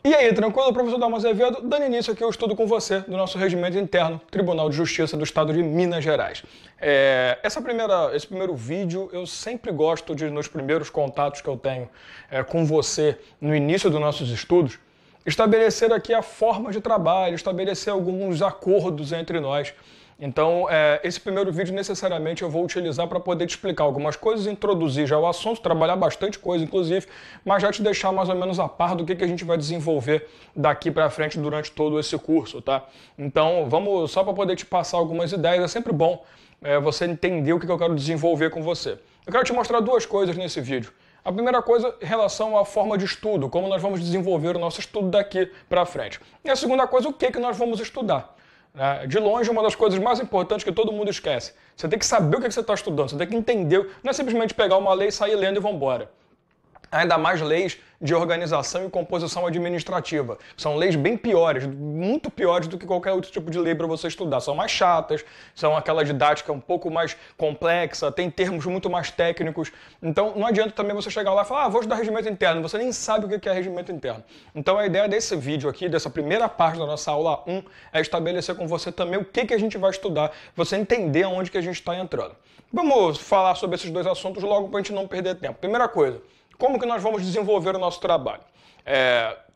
E aí, tranquilo? Professor Dalmo Azevedo, dando início aqui ao estudo com você do nosso regimento interno, Tribunal de Justiça do Estado de Minas Gerais. Esse primeiro vídeo, eu sempre gosto de, nos primeiros contatos que eu tenho com você no início dos nossos estudos, estabelecer aqui a forma de trabalho, estabelecer alguns acordos entre nós. Então, esse primeiro vídeo necessariamente eu vou utilizar para poder te explicar algumas coisas, introduzir já o assunto, trabalhar bastante coisa, inclusive, mas já te deixar mais ou menos a par do que a gente vai desenvolver daqui para frente durante todo esse curso, tá? Então, vamos só para poder te passar algumas ideias, é sempre bom você entender o que eu quero desenvolver com você. Eu quero te mostrar duas coisas nesse vídeo. A primeira coisa em relação à forma de estudo, como nós vamos desenvolver o nosso estudo daqui para frente. E a segunda coisa, o que nós vamos estudar. De longe, uma das coisas mais importantes que todo mundo esquece. Você tem que saber o que você está estudando, você tem que entender. Não é simplesmente pegar uma lei, sair lendo e vamos embora. Ainda mais leis de organização e composição administrativa. São leis bem piores, muito piores do que qualquer outro tipo de lei para você estudar. São mais chatas, são aquela didática um pouco mais complexa, tem termos muito mais técnicos. Então não adianta também você chegar lá e falar, vou estudar regimento interno. Você nem sabe o que é regimento interno. Então a ideia desse vídeo aqui, dessa primeira parte da nossa aula 1, é estabelecer com você também o que a gente vai estudar, você entender aonde que a gente está entrando. Vamos falar sobre esses dois assuntos logo para a gente não perder tempo. Primeira coisa, como que nós vamos desenvolver o nosso trabalho?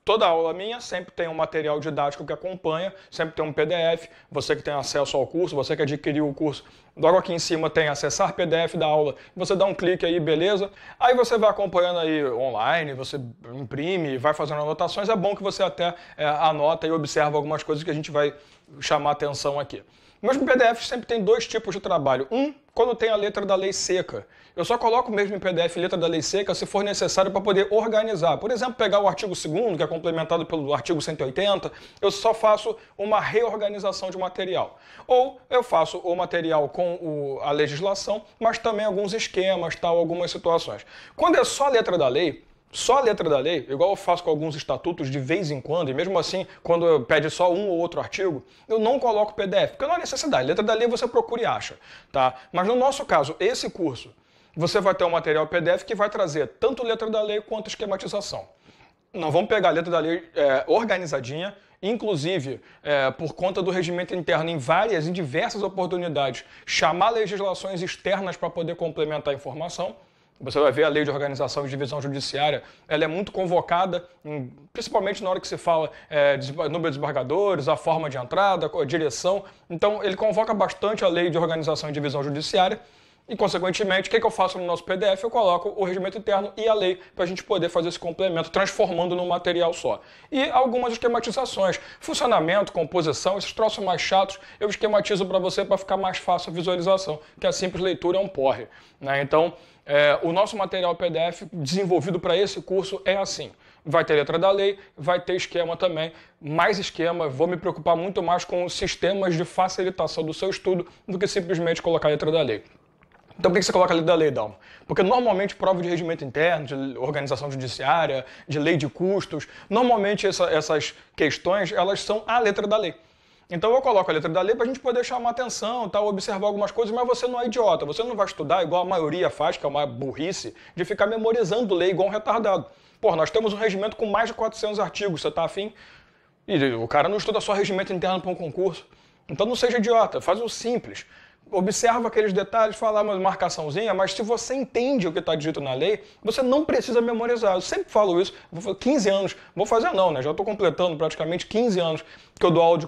Toda aula minha sempre tem um material didático que acompanha, sempre tem um PDF, você que tem acesso ao curso, você que adquiriu o curso, logo aqui em cima tem acessar PDF da aula, você dá um clique aí, beleza? Aí você vai acompanhando aí online, você imprime, vai fazendo anotações, é bom que você até anota e observa algumas coisas que a gente vai chamar atenção aqui. Meus PDFs sempre tem dois tipos de trabalho. Quando tem a letra da lei seca. Eu só coloco mesmo em PDF letra da lei seca se for necessário para poder organizar. Por exemplo, pegar o artigo 2º, que é complementado pelo artigo 180, eu só faço uma reorganização de material. Ou eu faço o material com a legislação, mas também alguns esquemas, algumas situações. Quando é só a letra da lei, igual eu faço com alguns estatutos de vez em quando, e mesmo assim, quando pede só um ou outro artigo, eu não coloco PDF, porque não há necessidade. Letra da lei você procura e acha, tá? Mas no nosso caso, esse curso, você vai ter um material PDF que vai trazer tanto letra da lei quanto esquematização. Nós vamos pegar a letra da lei organizadinha, inclusive, por conta do regimento interno, em diversas oportunidades, chamar legislações externas para poder complementar a informação. Você vai ver a lei de organização e divisão judiciária, ela é muito convocada, principalmente na hora que se fala número de desembargadores, a forma de entrada, a direção. Então, ele convoca bastante a lei de organização e divisão judiciária e, consequentemente, o que eu faço no nosso PDF? Eu coloco o regimento interno e a lei para a gente poder fazer esse complemento, transformando num material só. E algumas esquematizações, funcionamento, composição, esses troços mais chatos, eu esquematizo para você para ficar mais fácil a visualização, que a simples leitura é um porre, né? Então, o nosso material PDF desenvolvido para esse curso é assim. Vai ter letra da lei, vai ter esquema também, mais esquema, vou me preocupar muito mais com os sistemas de facilitação do seu estudo do que simplesmente colocar a letra da lei. Então por que você coloca a letra da lei, Dalmo? Porque normalmente prova de regimento interno, de organização judiciária, de lei de custos, normalmente essas questões elas são a letra da lei. Então eu coloco a letra da lei para a gente poder chamar atenção, observar algumas coisas, mas você não é idiota, você não vai estudar igual a maioria faz, que é uma burrice, de ficar memorizando lei igual um retardado. Pô, nós temos um regimento com mais de 400 artigos, você tá afim? E o cara não estuda só regimento interno para um concurso. Então não seja idiota, faz o simples. Observa aqueles detalhes, fala uma marcaçãozinha, mas se você entende o que está dito na lei, você não precisa memorizar. Eu sempre falo isso, vou fazer 15 anos, vou fazer não, né? Já estou completando praticamente 15 anos que eu dou aula de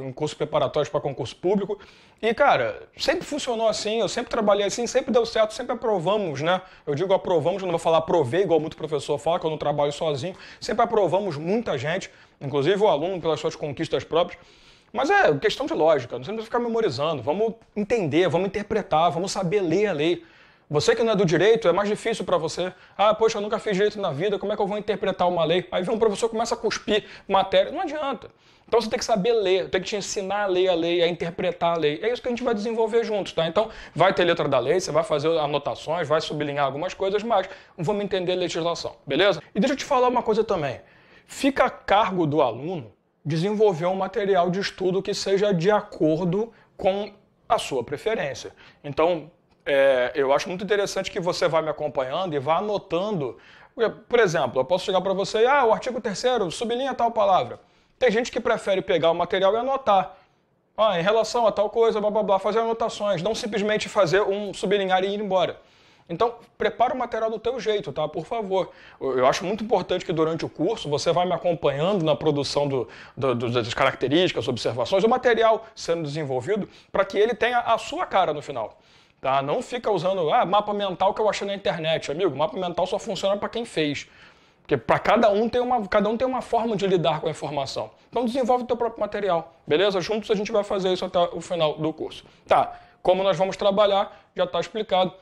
em cursos preparatórios para concurso público. E, cara, sempre funcionou assim, eu sempre trabalhei assim, sempre deu certo, sempre aprovamos, né? Eu digo aprovamos, não vou falar aprovei, igual muito professor fala, que eu não trabalho sozinho. Sempre aprovamos muita gente, inclusive o aluno pelas suas conquistas próprias. Mas é questão de lógica, não precisa ficar memorizando, vamos entender, vamos interpretar, vamos saber ler a lei. Você que não é do direito, é mais difícil para você. Poxa, eu nunca fiz direito na vida, como é que eu vou interpretar uma lei? Aí vem um professor que começa a cuspir matéria, não adianta. Então você tem que saber ler, tem que te ensinar a ler a lei, a interpretar a lei. É isso que a gente vai desenvolver juntos, tá? Então vai ter letra da lei, você vai fazer anotações, vai sublinhar algumas coisas, mas vamos entender a legislação, beleza? E deixa eu te falar uma coisa também. Fica a cargo do aluno desenvolver um material de estudo que seja de acordo com a sua preferência. Então, eu acho muito interessante que você vá me acompanhando e vá anotando Por exemplo, eu posso chegar para você e, o artigo 3º, sublinha tal palavra. Tem gente que prefere pegar o material e anotar. Em relação a tal coisa, blá blá blá, fazer anotações, não simplesmente fazer um sublinhar e ir embora. Então, prepara o material do teu jeito, tá? Por favor. Eu acho muito importante que durante o curso você vai me acompanhando na produção das características, observações, o material sendo desenvolvido para que ele tenha a sua cara no final. Tá? Não fica usando mapa mental que eu achei na internet, amigo. Mapa mental só funciona para quem fez. Porque para cada um tem uma forma de lidar com a informação. Então desenvolve o teu próprio material, beleza? Juntos a gente vai fazer isso até o final do curso. Tá, como nós vamos trabalhar, já está explicado.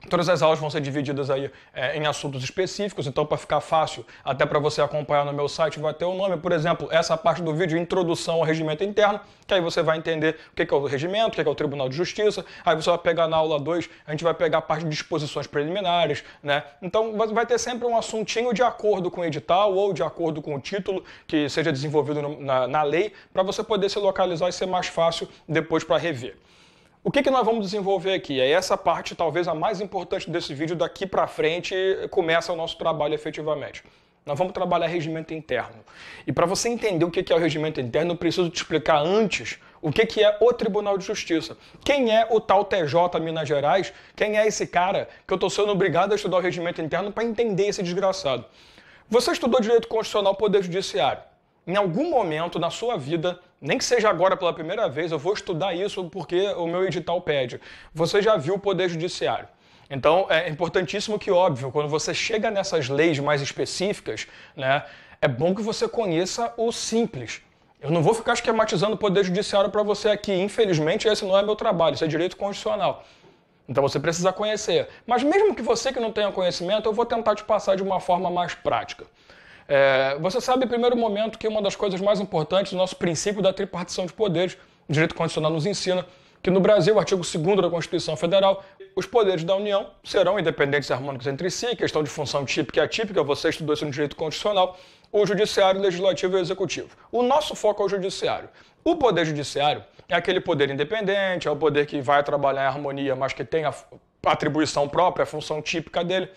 Todas as aulas vão ser divididas aí em assuntos específicos, então para ficar fácil, até para você acompanhar no meu site, vai ter o nome, por exemplo, essa parte do vídeo, Introdução ao Regimento Interno, que aí você vai entender o que é o regimento, o que é o Tribunal de Justiça, aí você vai pegar na aula 2, a gente vai pegar a parte de disposições preliminares, né? Então vai ter sempre um assuntinho de acordo com o edital ou de acordo com o título que seja desenvolvido na lei, para você poder se localizar e ser mais fácil depois para rever. O que nós vamos desenvolver aqui? É essa parte talvez a mais importante desse vídeo, daqui para frente começa o nosso trabalho efetivamente. Nós vamos trabalhar regimento interno. E para você entender o que é o regimento interno, eu preciso te explicar antes o que é o Tribunal de Justiça. Quem é o tal TJ Minas Gerais? Quem é esse cara que eu estou sendo obrigado a estudar o regimento interno para entender esse desgraçado? Você estudou Direito Constitucional, Poder Judiciário. Em algum momento na sua vida, nem que seja agora pela primeira vez, eu vou estudar isso porque o meu edital pede. Você já viu o Poder Judiciário. Então, é importantíssimo que, óbvio, quando você chega nessas leis mais específicas, né, é bom que você conheça o simples. Eu não vou ficar esquematizando o Poder Judiciário para você aqui. Infelizmente, esse não é meu trabalho, isso é direito constitucional. Então você precisa conhecer. Mas mesmo que você que não tenha conhecimento, eu vou tentar te passar de uma forma mais prática. Você sabe, em primeiro momento, que uma das coisas mais importantes do nosso princípio da tripartição de poderes, o direito constitucional nos ensina, que no Brasil, o artigo 2º da Constituição Federal, os poderes da União serão independentes e harmônicos entre si, questão de função típica e atípica, você estudou isso no direito constitucional, o judiciário, o legislativo e o executivo. O nosso foco é o judiciário. O poder judiciário é aquele poder independente, é o poder que vai trabalhar em harmonia, mas que tem a atribuição própria, a função típica dele.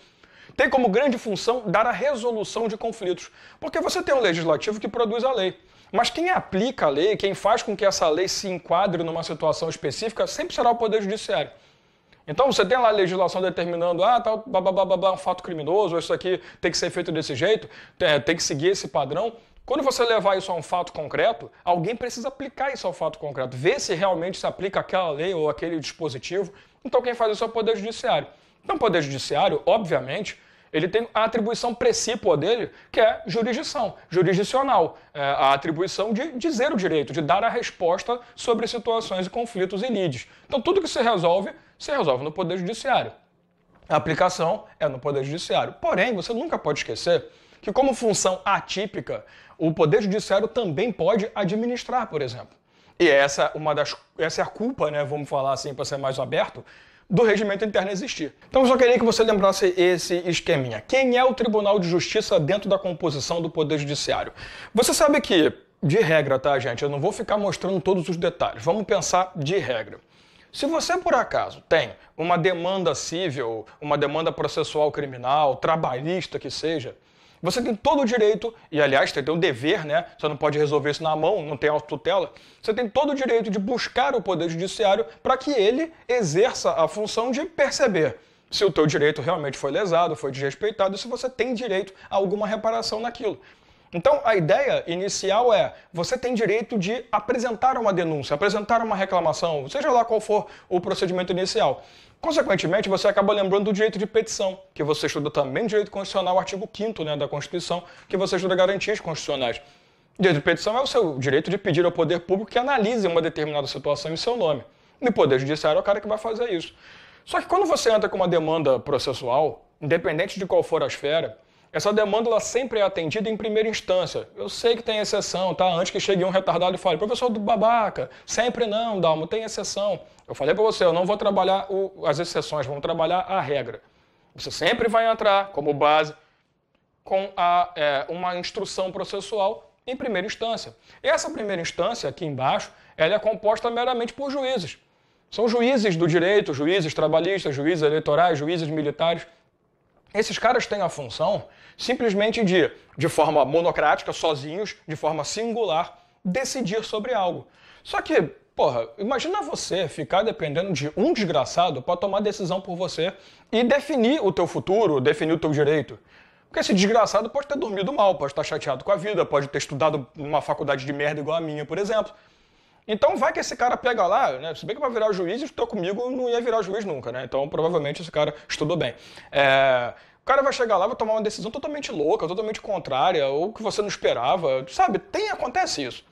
Tem como grande função dar a resolução de conflitos, porque você tem um legislativo que produz a lei. Mas quem aplica a lei, quem faz com que essa lei se enquadre numa situação específica, sempre será o Poder Judiciário. Então você tem lá a legislação determinando, tal, um fato criminoso, isso aqui tem que ser feito desse jeito, tem que seguir esse padrão. Quando você levar isso a um fato concreto, alguém precisa aplicar isso ao fato concreto, ver se realmente se aplica aquela lei ou aquele dispositivo. Então quem faz isso é o Poder Judiciário. Então o Poder Judiciário, obviamente, ele tem a atribuição precípua dele, que é jurisdição, jurisdicional, a atribuição de dizer o direito, de dar a resposta sobre situações e conflitos e lides. Então tudo que se resolve no Poder Judiciário. A aplicação é no Poder Judiciário. Porém, você nunca pode esquecer que, como função atípica, o Poder Judiciário também pode administrar, por exemplo. E essa é a culpa, né, vamos falar assim para ser mais aberto, do regimento interno existir. Então eu só queria que você lembrasse esse esqueminha. Quem é o Tribunal de Justiça dentro da composição do Poder Judiciário? Você sabe que, de regra, tá, gente? Eu não vou ficar mostrando todos os detalhes. Vamos pensar de regra. Se você, por acaso, tem uma demanda civil, uma demanda processual criminal, trabalhista que seja, você tem todo o direito, e aliás, você tem o dever, né? Você não pode resolver isso na mão, não tem autotutela. Você tem todo o direito de buscar o Poder Judiciário para que ele exerça a função de perceber se o teu direito realmente foi lesado, foi desrespeitado, e se você tem direito a alguma reparação naquilo. Então, a ideia inicial é, você tem direito de apresentar uma denúncia, apresentar uma reclamação, seja lá qual for o procedimento inicial. Consequentemente, você acaba lembrando do direito de petição, que você estuda também no direito constitucional, artigo 5º, né, da Constituição, que você estuda garantias constitucionais. O direito de petição é o seu direito de pedir ao poder público que analise uma determinada situação em seu nome. E o Poder Judiciário é o cara que vai fazer isso. Só que quando você entra com uma demanda processual, independente de qual for a esfera, essa demanda ela sempre é atendida em primeira instância. Eu sei que tem exceção, tá? Antes que chegue um retardado e fale, professor do babaca, sempre não, Dalmo, tem exceção. Eu falei para você, eu não vou trabalhar as exceções, vamos trabalhar a regra. Você sempre vai entrar, como base, com uma instrução processual em primeira instância. E essa primeira instância, aqui embaixo, ela é composta meramente por juízes. São juízes do direito, juízes trabalhistas, juízes eleitorais, juízes militares. Esses caras têm a função simplesmente de forma monocrática, sozinhos, de forma singular, decidir sobre algo. Só que, porra, imagina você ficar dependendo de um desgraçado para tomar decisão por você e definir o teu futuro, definir o teu direito. Porque esse desgraçado pode ter dormido mal, pode estar chateado com a vida, pode ter estudado numa faculdade de merda igual a minha, por exemplo. Então vai que esse cara pega lá, né? Se bem que vai virar juiz, estou comigo, não ia virar juiz nunca, né? Então provavelmente esse cara estudou bem. O cara vai chegar lá, vai tomar uma decisão totalmente louca, totalmente contrária, ou que você não esperava, sabe? Acontece isso.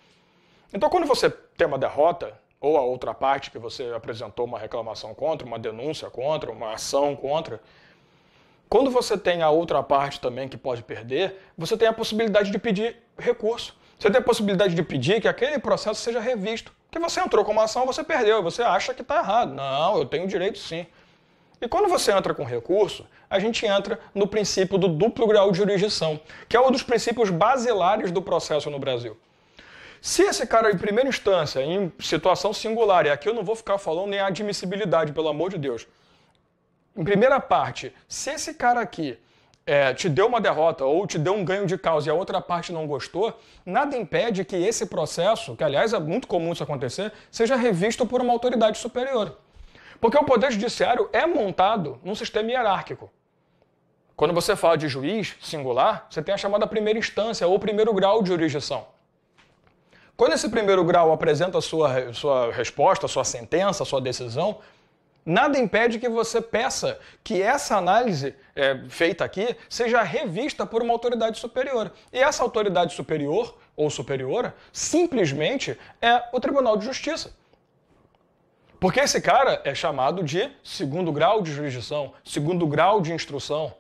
Então quando você tem uma derrota, ou a outra parte que você apresentou uma reclamação contra, uma denúncia contra, uma ação contra, quando você tem a outra parte também que pode perder, você tem a possibilidade de pedir recurso. Você tem a possibilidade de pedir que aquele processo seja revisto. Porque você entrou com uma ação, você perdeu, você acha que está errado. Não, eu tenho direito sim. E quando você entra com recurso, a gente entra no princípio do duplo grau de jurisdição, que é um dos princípios basilares do processo no Brasil. Se esse cara, em primeira instância, em situação singular, e aqui eu não vou ficar falando nem a admissibilidade, pelo amor de Deus, em primeira parte, se esse cara aqui te deu uma derrota ou te deu um ganho de causa e a outra parte não gostou, nada impede que esse processo, que aliás é muito comum isso acontecer, seja revisto por uma autoridade superior. Porque o Poder Judiciário é montado num sistema hierárquico. Quando você fala de juiz singular, você tem a chamada primeira instância ou primeiro grau de jurisdição. Quando esse primeiro grau apresenta a sua resposta, a sua sentença, a sua decisão, nada impede que você peça que essa análise feita aqui seja revista por uma autoridade superior. E essa autoridade superior ou superiora simplesmente é o Tribunal de Justiça. Porque esse cara é chamado de segundo grau de jurisdição, segundo grau de instrução.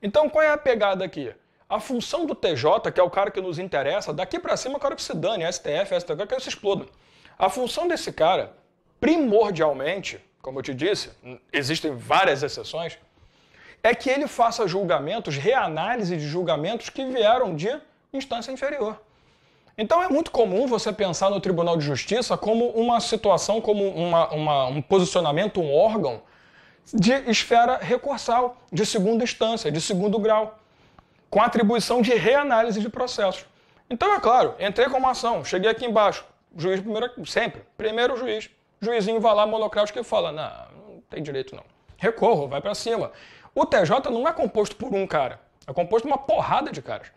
Então qual é a pegada aqui? A função do TJ, que é o cara que nos interessa, daqui para cima eu quero que se dane, STF, STJ, eu quero que se exploda. A função desse cara, primordialmente, como eu te disse, existem várias exceções, é que ele faça julgamentos, reanálise de julgamentos que vieram de instância inferior. Então é muito comum você pensar no Tribunal de Justiça como uma situação, como um posicionamento, um órgão de esfera recursal, de segunda instância, de segundo grau, com atribuição de reanálise de processos. Então é claro, entrei com uma ação, cheguei aqui embaixo, juiz primeiro juiz. O juizinho vai lá, monocrático, e fala, não tem direito não. Recorro, vai para cima. O TJ não é composto por um cara, é composto por uma porrada de caras.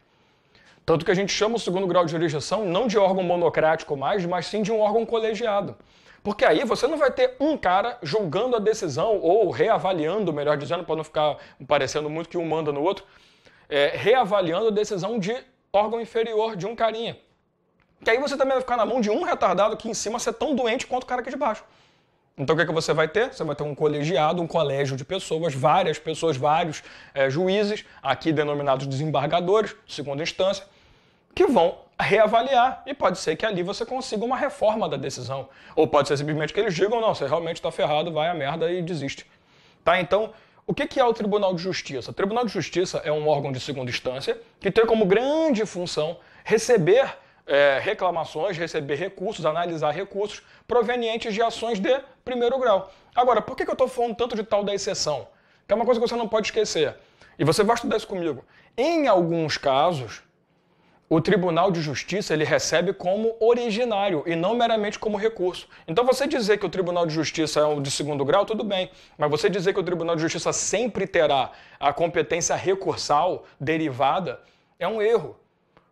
Tanto que a gente chama o segundo grau de jurisdição não de órgão monocrático mais, mas sim de um órgão colegiado. Porque aí você não vai ter um cara julgando a decisão, ou reavaliando, melhor dizendo, para não ficar parecendo muito que um manda no outro, reavaliando a decisão de órgão inferior, de um carinha. Que aí você também vai ficar na mão de um retardado que em cima você é tão doente quanto o cara aqui de baixo. Então o que você vai ter? Você vai ter um colegiado, um colégio de pessoas, várias pessoas, vários juízes, aqui denominados desembargadores, segunda instância, que vão reavaliar. E pode ser que ali você consiga uma reforma da decisão. Ou pode ser simplesmente que eles digam, não, você realmente está ferrado, vai a merda e desiste. Tá? Então, o que é o Tribunal de Justiça? O Tribunal de Justiça é um órgão de segunda instância que tem como grande função receber reclamações, receber recursos, analisar recursos provenientes de ações de primeiro grau. Agora, por que eu estou falando tanto de tal da exceção? Que é uma coisa que você não pode esquecer. E você vai estudar isso comigo. Em alguns casos, o Tribunal de Justiça ele recebe como originário e não meramente como recurso. Então você dizer que o Tribunal de Justiça é um de segundo grau, tudo bem. Mas você dizer que o Tribunal de Justiça sempre terá a competência recursal derivada é um erro.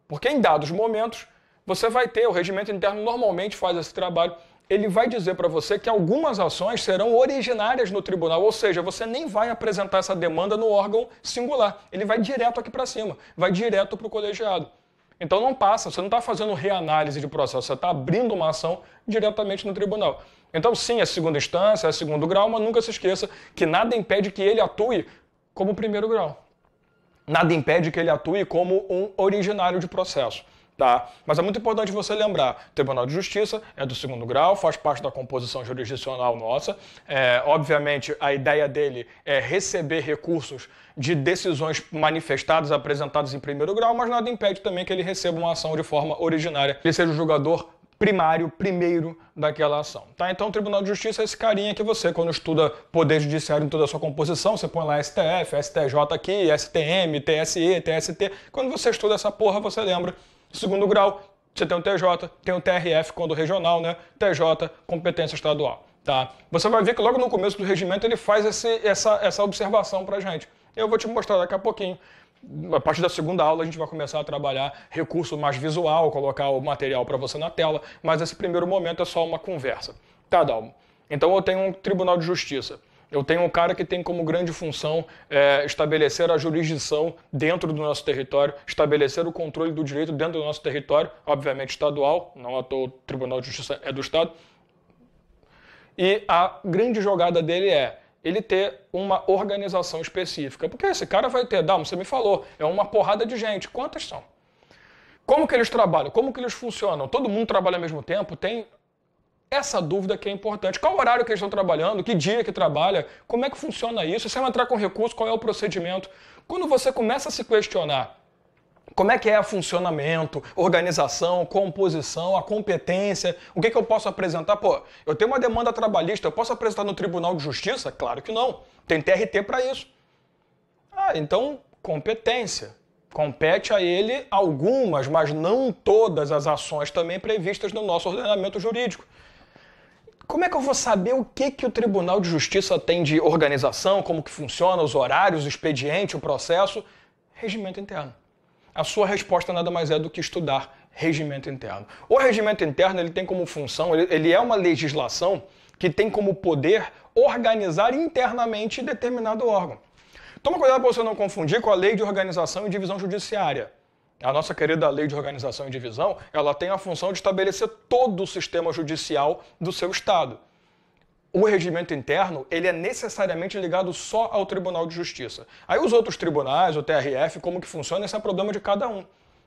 Porque em dados momentos, você vai ter, o regimento interno normalmente faz esse trabalho, ele vai dizer para você que algumas ações serão originárias no tribunal, ou seja, você nem vai apresentar essa demanda no órgão singular, ele vai direto aqui para cima, vai direto para o colegiado. Então não passa, você não está fazendo reanálise de processo, você está abrindo uma ação diretamente no tribunal. Então sim, é segunda instância, é segundo grau, mas nunca se esqueça que nada impede que ele atue como primeiro grau. Nada impede que ele atue como um originário de processo. Tá? Mas é muito importante você lembrar, o Tribunal de Justiça é do segundo grau, faz parte da composição jurisdicional nossa. Obviamente, a ideia dele é receber recursos de decisões manifestadas, apresentadas em primeiro grau, mas nada impede também que ele receba uma ação de forma originária. Ele seja o julgador primário, primeiro daquela ação. Tá? Então o Tribunal de Justiça é esse carinha que você, quando estuda Poder Judiciário em toda a sua composição, você põe lá STF, STJ aqui, STM, TSE, TST. Quando você estuda essa porra, você lembra. Segundo grau, você tem o TJ, tem o TRF quando regional, né? TJ, competência estadual. Tá? Você vai ver que logo no começo do regimento ele faz essa observação pra gente. Eu vou te mostrar daqui a pouquinho. A partir da segunda aula a gente vai começar a trabalhar recurso mais visual, colocar o material para você na tela, mas esse primeiro momento é só uma conversa. Tá, Dalmo? Então eu tenho um Tribunal de Justiça. Eu tenho um cara que tem como grande função estabelecer a jurisdição dentro do nosso território, estabelecer o controle do direito dentro do nosso território, obviamente estadual, não à toa o Tribunal de Justiça é do Estado. E a grande jogada dele é ele ter uma organização específica. Porque esse cara vai ter, Dalmo, você me falou, é uma porrada de gente. Quantas são? Como que eles trabalham? Como que eles funcionam? Todo mundo trabalha ao mesmo tempo? Tem essa dúvida que é importante. Qual horário que eles estão trabalhando? Que dia que trabalha? Como é que funciona isso? Se vai entrar com recurso, qual é o procedimento? Quando você começa a se questionar como é que é o funcionamento, organização, composição, a competência, o que eu posso apresentar? Pô, eu tenho uma demanda trabalhista, eu posso apresentar no Tribunal de Justiça? Claro que não. Tem TRT para isso. Então, competência. Compete a ele algumas, mas não todas as ações também previstas no nosso ordenamento jurídico. Como é que eu vou saber o que o Tribunal de Justiça tem de organização, como que funciona, os horários, o expediente, o processo? Regimento interno. A sua resposta nada mais é do que estudar regimento interno. O regimento interno ele tem como função, ele é uma legislação que tem como poder organizar internamente determinado órgão. Toma cuidado para você não confundir com a Lei de Organização e Divisão Judiciária. A nossa querida Lei de Organização e Divisão, ela tem a função de estabelecer todo o sistema judicial do seu Estado. O regimento interno, ele é necessariamente ligado só ao Tribunal de Justiça. Aí os outros tribunais, o TRF, como que funciona, esse é problema de cada um.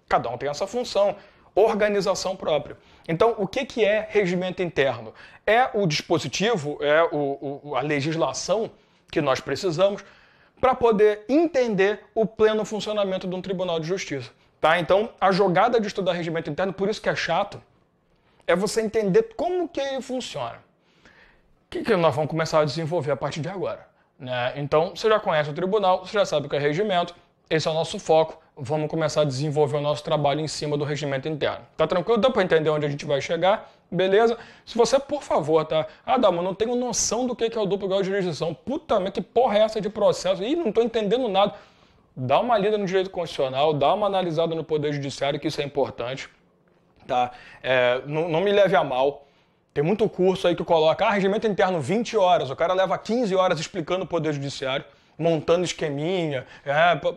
Cada um tem essa função, organização própria. Então, o que é regimento interno? É o dispositivo, é a legislação que nós precisamos para poder entender o pleno funcionamento de um Tribunal de Justiça. Tá? Então, a jogada de estudar regimento interno, por isso que é chato, é você entender como que ele funciona. O que nós vamos começar a desenvolver a partir de agora, né? Então, você já conhece o tribunal, você já sabe o que é regimento, esse é o nosso foco, vamos começar a desenvolver o nosso trabalho em cima do regimento interno. Tá tranquilo? Dá para entender onde a gente vai chegar? Beleza? Se você, por favor, tá? Dalmo, não tenho noção do que é o duplo grau de jurisdição. Puta, mas que porra é essa de processo? Ih, não tô entendendo nada. Dá uma lida no direito constitucional, dá uma analisada no Poder Judiciário, que isso é importante, tá? Não me leve a mal. Tem muito curso aí que coloca, regimento interno 20 horas, o cara leva 15 horas explicando o Poder Judiciário, montando esqueminha.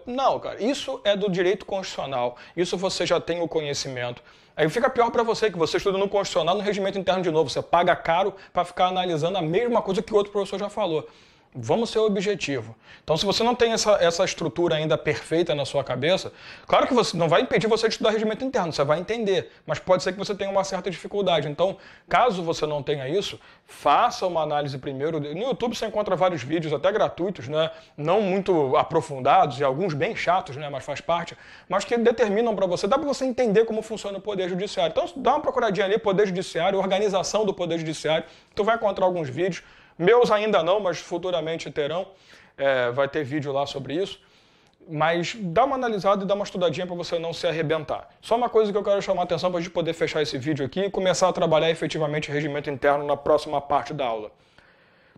Não, cara, isso é do direito constitucional, isso você já tem o conhecimento. Aí fica pior para você, que você estuda no constitucional, no regimento interno de novo, você paga caro para ficar analisando a mesma coisa que o outro professor já falou. Vamos ser objetivo. Então, se você não tem essa estrutura ainda perfeita na sua cabeça, claro que você não vai impedir você de estudar regimento interno, você vai entender, mas pode ser que você tenha uma certa dificuldade. Então, caso você não tenha isso, faça uma análise primeiro. No YouTube você encontra vários vídeos, até gratuitos, né? Não muito aprofundados e alguns bem chatos, né? Mas faz parte, mas que determinam para você, dá para você entender como funciona o Poder Judiciário. Então, dá uma procuradinha ali, Poder Judiciário, organização do Poder Judiciário, tu vai encontrar alguns vídeos. Meus ainda não, mas futuramente terão. Vai ter vídeo lá sobre isso. Mas dá uma analisada e dá uma estudadinha para você não se arrebentar. Só uma coisa que eu quero chamar a atenção para a gente poder fechar esse vídeo aqui e começar a trabalhar efetivamente o regimento interno na próxima parte da aula.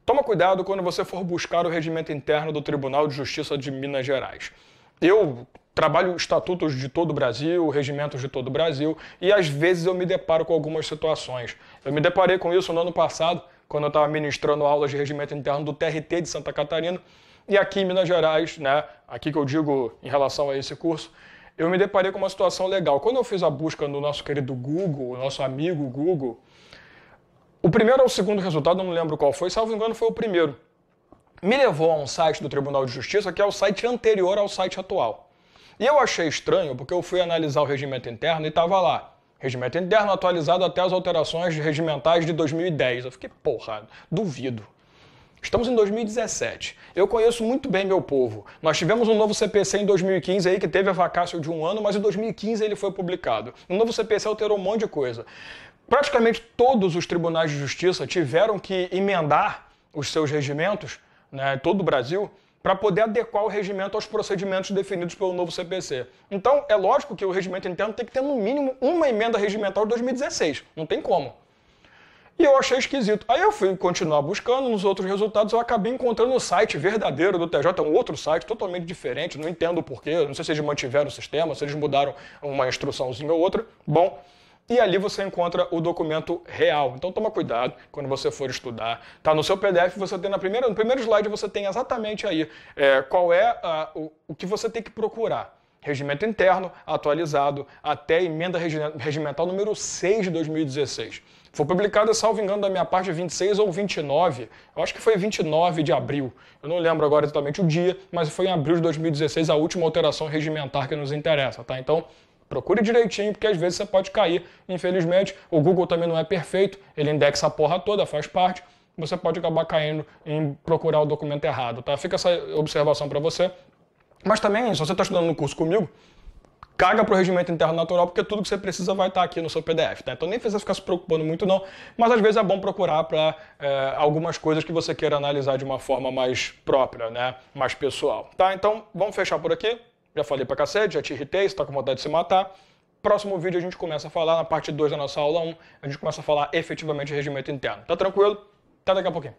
Toma cuidado quando você for buscar o regimento interno do Tribunal de Justiça de Minas Gerais. Eu trabalho estatutos de todo o Brasil, regimentos de todo o Brasil, e às vezes eu me deparo com algumas situações. Eu me deparei com isso no ano passado, quando eu estava ministrando aulas de regimento interno do TRT de Santa Catarina, e aqui em Minas Gerais, né, aqui que eu digo em relação a esse curso, eu me deparei com uma situação legal. Quando eu fiz a busca no nosso querido Google, nosso amigo Google, o primeiro ou o segundo resultado, eu não lembro qual foi, salvo engano foi o primeiro, me levou a um site do Tribunal de Justiça, que é o site anterior ao site atual. E eu achei estranho, porque eu fui analisar o regimento interno e estava lá, regimento interno atualizado até as alterações regimentais de 2010. Eu fiquei, porra, duvido. Estamos em 2017. Eu conheço muito bem meu povo. Nós tivemos um novo CPC em 2015 aí que teve a vacácio de 1 ano, mas em 2015 ele foi publicado. O novo CPC alterou um monte de coisa. praticamente todos os tribunais de justiça tiveram que emendar os seus regimentos, né, todo o Brasil, para poder adequar o regimento aos procedimentos definidos pelo novo CPC. Então, é lógico que o regimento interno tem que ter, no mínimo, uma emenda regimental de 2016. Não tem como. E eu achei esquisito. Aí eu fui continuar buscando nos outros resultados, eu acabei encontrando o site verdadeiro do TJ, um outro site totalmente diferente, não entendo o porquê, não sei se eles mantiveram o sistema, se eles mudaram uma instruçãozinha ou outra. Bom, e ali você encontra o documento real. Então toma cuidado quando você for estudar. Tá no seu PDF, você tem no primeiro slide, você tem exatamente aí qual é o que você tem que procurar. Regimento interno atualizado até a emenda regimental número 6 de 2016. Foi publicada, salvo engano, da minha parte, 26 ou 29. Eu acho que foi 29 de abril. Eu não lembro agora exatamente o dia, mas foi em abril de 2016 a última alteração regimentar que nos interessa, tá? Então, procure direitinho, porque às vezes você pode cair. Infelizmente, o Google também não é perfeito, ele indexa a porra toda, faz parte. Você pode acabar caindo em procurar o documento errado, tá? Fica essa observação para você. Mas também, se você está estudando no curso comigo, caga para o regimento interno natural, porque tudo que você precisa vai estar aqui no seu PDF, tá? Então nem precisa ficar se preocupando muito não, mas às vezes é bom procurar para algumas coisas que você queira analisar de uma forma mais própria, né? Mais pessoal, tá? Então vamos fechar por aqui. Já falei pra cacete, já te irritei, você está com vontade de se matar. Próximo vídeo a gente começa a falar, na parte 2 da nossa aula 1, a gente começa a falar efetivamente de regimento interno. Tá tranquilo? Até daqui a pouquinho.